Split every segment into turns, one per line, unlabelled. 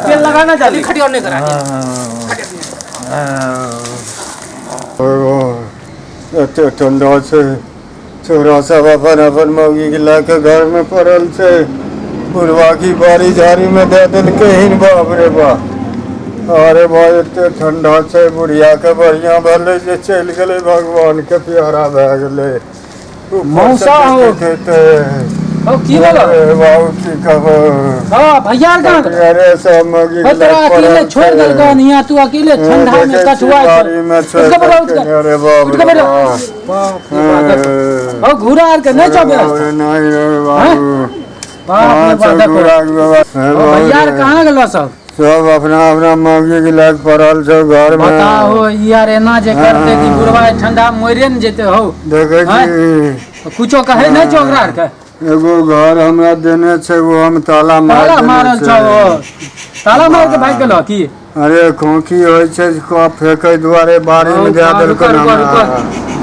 तेल लगाना जल्दी
खड़ी और नहीं करा
ठंडा से छोरा सब अपन अपन मौगी के लाके घर में पड़ल से बुढ़वा की बारी झारी में दे दिल के हिन बाप रे बाप। अरे भाई एते ठंडा से बुढ़िया के बढ़िया भले जे चल गए भगवान के प्यारा भै गए।
मौसा हो की बोलो
बाबू की कहो
भैया कहां
अरे सब मौगी के
अकेले छोड़ दल का नहीं तू अकेले ठंडा में कटवा
अरे बाप
ओ घुरार के नहीं चबे
नहीं रे बाबू
भैया कहां गेलो
सब अपना अपना मौगी के लाग पड़ल छ घर में।
बताओ यार एना जे करते कि बुढ़वा ठंडा मोरे न जेते हो
देखे छी
कुछो कहे नहीं चोकरा के
एगो घर हमरा देने छै वो हम ताला
मारल छ ताला मार के भाग गेलो की
अरे खोखी होय छै को फेकै दुआरे बारी में दे देल को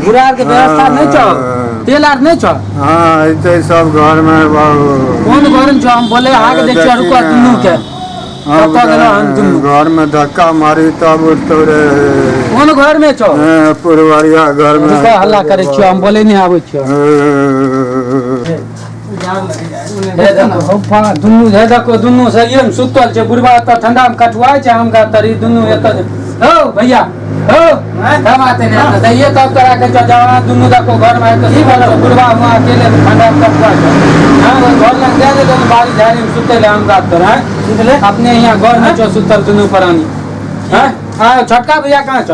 बुढ़ार के व्यवस्था नहीं छ तेल आर नहीं छ।
हां एते सब घर में बाबू
कौन घर में छ हम बोले आगे दे छ रुको दुनु के
घर में धक्का मारी तब तोरे
कौन घर में छो
पुरवरिया घर में
हल्ला करे छियो हम बोले नहीं आवे छियो दुनु हे देखो दुनु सही में सुतल छै बुढ़वा त ठंडा में कटवाय छै हम का तरी दुनु एत हो भैया हो धमाते ने दैये तब करा के जवान दुनु देखो घर में तो की बोलो बुढ़वा वहां अकेले ठंडा में कटवाय छै हां घर में दे दे बारी झाड़ी में सुतले हम का तो है सुतले अपने यहां घर में छो सुतल दुनु प्राणी हां आ छोटका भैया कहां छ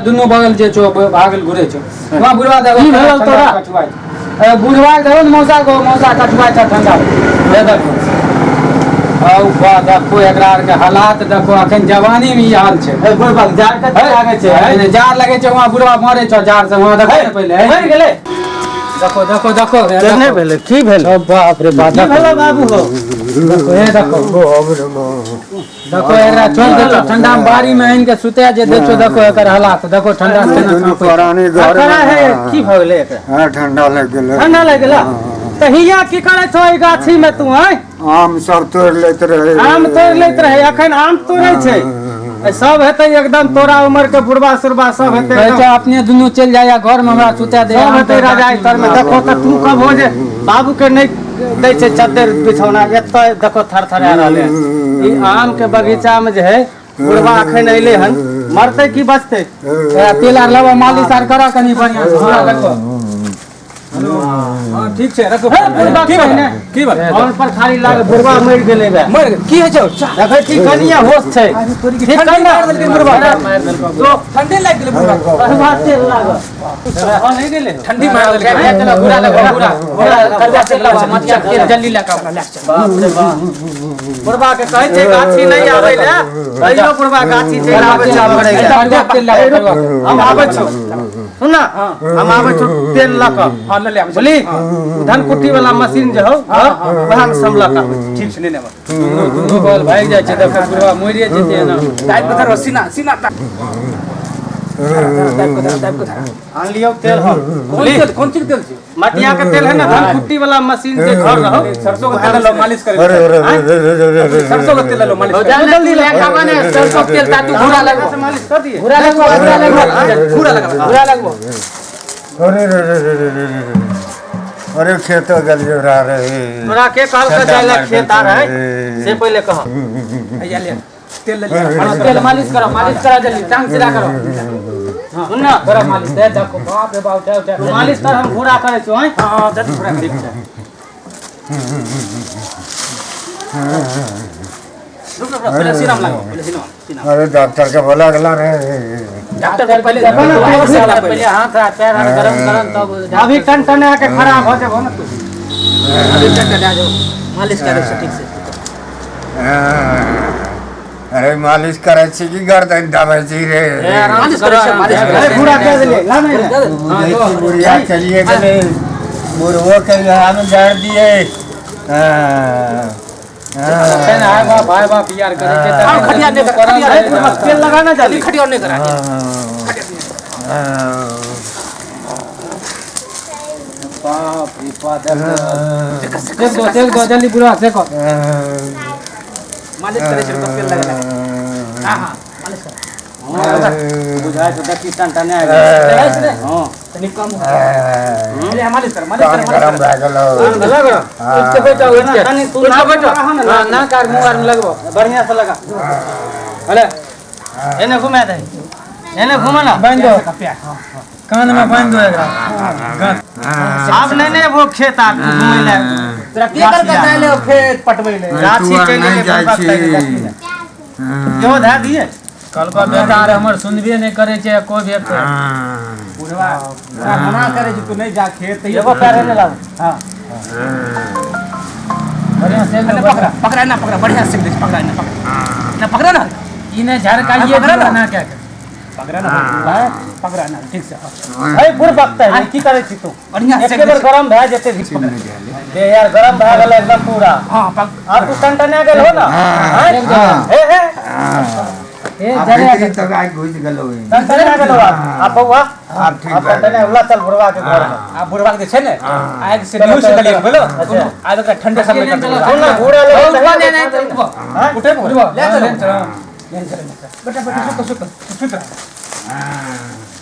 दुनु बगल जे छो भागल घुरे छ वहां बुढ़वा देखो की भेल तोरा कटवाय बुढ़वा देखो मौसा कटवाय छ ठंडा दे देखो औ बा देखो एकरा के हालात देखो अखन जवानी में ई हाल छै बुढ़वा जार के लागे छै जार लगे छै वहां बुढ़वा मरे छ जार से वहां देखो पहले मर गेले देखो देखो देखो नहीं भेले की भेल ओ बाप रे बाप भेलो बाबू हो देखो हे देखो देखो एकरा छोड़ दे ठंडा में बारी में इनके सुते जे देखो देखो एकर हालात देखो ठंडा से
पुरानी घर
है की भ गेले एकरा
हां ठंडा लग गेले
त हिया की करे छो ई गाछी में तू है
आम सब तोड़ लेत रहे
अखन आम तोड़े छै सब हेते एकदम तोरा उम्र के बुढ़वा सुरबा सब हेते कहै अपने दुनु चल जाया घर में हमरा सुता दे सब हेते राजा तर में देखो त तू कब हो जे बाबू के नहीं दै छै चादर बिछौना एत देखो थरथरा रहले ई आम के बगीचा में जे है बुढ़वा अखन अइले हन मरते की बचते तेल आर लबा मालिश आर करा कनी बढ़िया से देखो हां ठीक छै रखो की बात और पर खाली लाग बुढ़वा मर गेले बे मर की है छौ देखै छी कनिया होश छै ठीक कर मार देलकै बुढ़वा तो ठंडे लाग गेले बुढ़वा बुढ़वा तेल लाग हां नहीं गेले ठंडी मार देलकै चलो बुढ़ा करवा तेल लगा मतिया तेल जल्दी लगा बाप रे बाप बुढ़वा के कहै छै गाछी नहीं आबै ले कहियो बुढ़वा गाछी चल आबै छै तेल लगा हम आबै छौ सुन ना हम आबै छौ तेल लगा बोली धन कुट्टी वाला मशीन जो हो वहां में समला का ठीक से ने दुनु बल भाग जाय छै देख बुढ़वा मोरिए जेते ना टाइप पत्थर सीना सीना आन लियो तेल हो कौन चीज तेल छै मटिया के तेल है ना धन कुट्टी वाला मशीन से घर रहो सरसों का तेल लो मालिश करे सरसों का तेल लो मालिश जल्दी ले खावा ने सरसों का तेल तातू घुरा लगा से मालिश कर दिए घुरा लगा
अरे खेत गलियो रे
तोरा के कहल के जाले खेत आ रहे से पहले कह आइया ले तेल ले तेल मालिश करो जल्दी टांग सीधा करो सुन ना करो मालिश दे देखो बाप रे बाप उठा मालिश कर हम घुरा करे छो हां जल्दी घुरा ठीक छै पहले सीना लगाओ पहले सीना
अरे डॉक्टर के बोला गला रे
डॉक्टर पहले हाथ पैर गरम तब अभी टन आके खराब हो जाबो ना तू अभी टन आ जाओ मालिश करे से ठीक से
अरे मालिश करे छी की गर्दन दबाई छी रे
मालिश करे अरे पूरा कर दे ला नहीं
बुढ़िया चलिए गले बुढ़वा के हम झाड़ दिए
कहना है भाई बाप यार करे के खटिया ने तेल लगाना जल्दी खटिया ने करा बाप रे बाप देख दो जल्दी बुढ़वा देखो
मालिश करे छिड़को तेल लगा हां हां मालिश कर बुझाए तो देखी टन आ गया रे हां तनी कम ले मालिश कर
गरम रह गेलो
लगा इसके बेटा इसके
तू ना बैठो
ना कार मुंह में लगबो
बढ़िया से लगा अरे एने घुमा दे एने घुमा ना
बांध दो कान में बांध दो एकरा
आप नहीं वो खेत आप घुमै ले तोरा की कर के जाले खेत पटबै ले गाछी चले ले क्यों धा दिए
कल का बेटा रे हमर सुनबे नहीं करे छे कोई भी
बुढ़वा मना करे जे तू नहीं जा खेत एगो पैर ने लाओ हां
बढ़िया से
पकड़ा पकड़ा ना पकड़ा बढ़िया से पकड़ा ना पकड़ा ना
इने झरकाइए ना क्या
पकड़ा ना ठीक से भाई बुढ़ पकता है की करे छी तू बढ़िया से एक बार गरम भ जेते भी दे यार गरम भ गेल एकदम पूरा हां आप तू टंटने गेल हो ना हे
ए जरे
तो गाय घुस गेलो
टंटने गेल आप बउआ
आप ठीक
आप टंटने उला चल बुढ़वा के घर में आप बुढ़वा के छै ने आग से न्यूज से गलिए बोलो आज का ठंडे समय कर दो ना बूढ़ा ले नहीं उठे ले चलो बेटा बेटा सुक सुक सुक